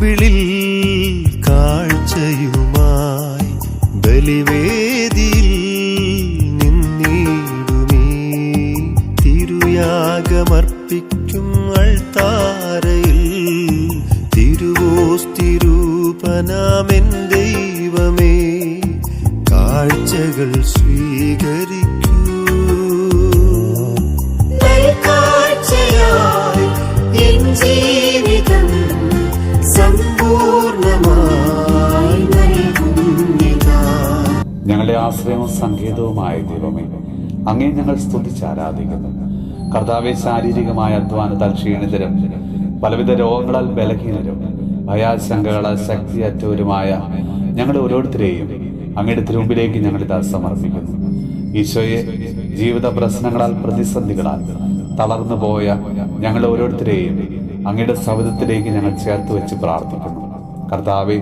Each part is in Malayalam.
കൈക്കുമ്പിളിൽ കാഴ്ചയുമായി ബലിവേദിയിൽ നിന്നിടുമീ തിരുയാഗമർപ്പിക്കും അൾത്താരയിൽ തിരുവോസ്തിരൂപനാമെൻ ദൈവമേ കാഴ്ചകൾ സ്വീകരിക്കൂ. ജീവിതം സമ്പൂർണമായി നൽകുന്നിതാ. ഞങ്ങളുടെ ആശ്രയവും സങ്കേതവുമായ ദൈവമേ, അങ്ങേ ഞങ്ങൾ സ്തുതിച്ചാരാധിക്കുന്നു. കർത്താവെ, ശാരീരികമായ അധ്വാനത്താൽ ക്ഷീണിതരും പലവിധ രോഗങ്ങളാൽ ബലഹീനരും ഭയാശങ്കകളാൽ ശക്തിയറ്റവരുമായ ഞങ്ങൾ ഓരോരുത്തരെയും അങ്ങയുടെ തിരുമുമ്പിലേക്ക് ഞങ്ങളിതാ സമർപ്പിക്കുന്നു. ഈശോയെ, ജീവിത പ്രശ്നങ്ങളാൽ പ്രതിസന്ധികളാൽ തളർന്നു പോയ ഞങ്ങൾ ഓരോരുത്തരെയും അങ്ങയുടെ സവിധത്തിലേക്ക് ഞങ്ങൾ ചേർത്ത് വെച്ച് പ്രാർത്ഥിക്കുന്നു. കർത്താവെ,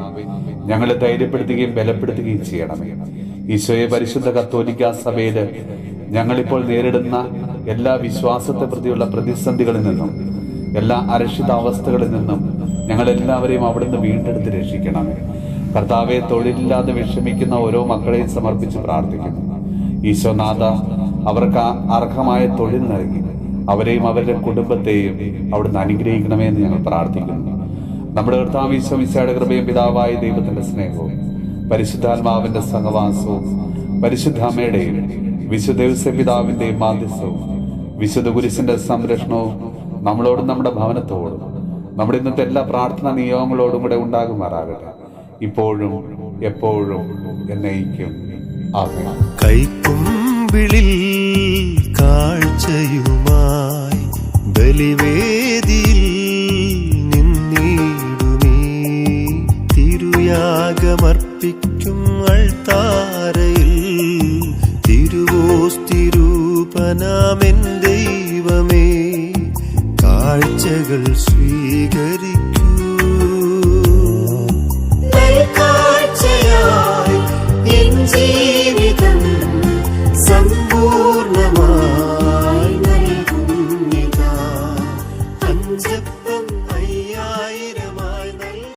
ഞങ്ങളെ ധൈര്യപ്പെടുത്തുകയും ബലപ്പെടുത്തുകയും ചെയ്യണമേ. ഈശോയെ, പരിശുദ്ധ കത്തോലിക്ക സഭയിൽ ഞങ്ങളിപ്പോൾ നേരിടുന്ന എല്ലാ വിശ്വാസത്തെ പ്രതിയുള്ള പ്രതിസന്ധികളിൽ നിന്നും എല്ലാ അരക്ഷിതാവസ്ഥകളിൽ നിന്നും ഞങ്ങളെല്ലാവരെയും അവിടുന്ന് വീണ്ടെടുത്ത് രക്ഷിക്കണമേ. കർത്താവെ, തൊഴിലില്ലാതെ വിഷമിക്കുന്ന ഓരോ മക്കളെയും സമർപ്പിച്ച് പ്രാർത്ഥിക്കുന്നു. ഈശോനാഥ, അവർക്ക് അർഹമായ തൊഴിൽ നൽകി അവരെയും അവരുടെ കുടുംബത്തെയും അവിടുന്ന് അനുഗ്രഹിക്കണമേ എന്ന് ഞങ്ങൾ പ്രാർത്ഥിക്കുന്നു. നമ്മുടെ കർത്താവ് ഈശോ മിശിഹായുടെ കൃപയും പിതാവായ ദൈവത്തിന്റെ സ്നേഹവും പരിശുദ്ധാത്മാവിന്റെ സഹവാസവും പരിശുദ്ധ അമ്മയുടെയും വിശുദ്ധ ഔസേപ്പ് പിതാവിന്റെയും മാധ്യസ്ഥവും വിശുദ്ധ കുരിശിന്റെ സംരക്ഷണവും നമ്മളോടും നമ്മുടെ ഭവനത്തോടും നമ്മുടെ ഇന്നത്തെ എല്ലാ പ്രാർത്ഥനാ നിയോഗങ്ങളോടും കൂടെ ഉണ്ടാകുമാറാകട്ടെ, ഇപ്പോഴും എപ്പോഴും എന്നേക്കും. ആമേൻ. കൈക്കുമ്പിളിൽ കാഴ്ചയുമായി ബലിവേദിയിൽ നിന്നിടുമീ തിരുയാഗമർപ്പിക്കും അൾത്താരയിൽ തിരുവോസ്തിരൂപനാമെൻ ദൈവമേ കാഴ്ചകൾ സ്വീകരി.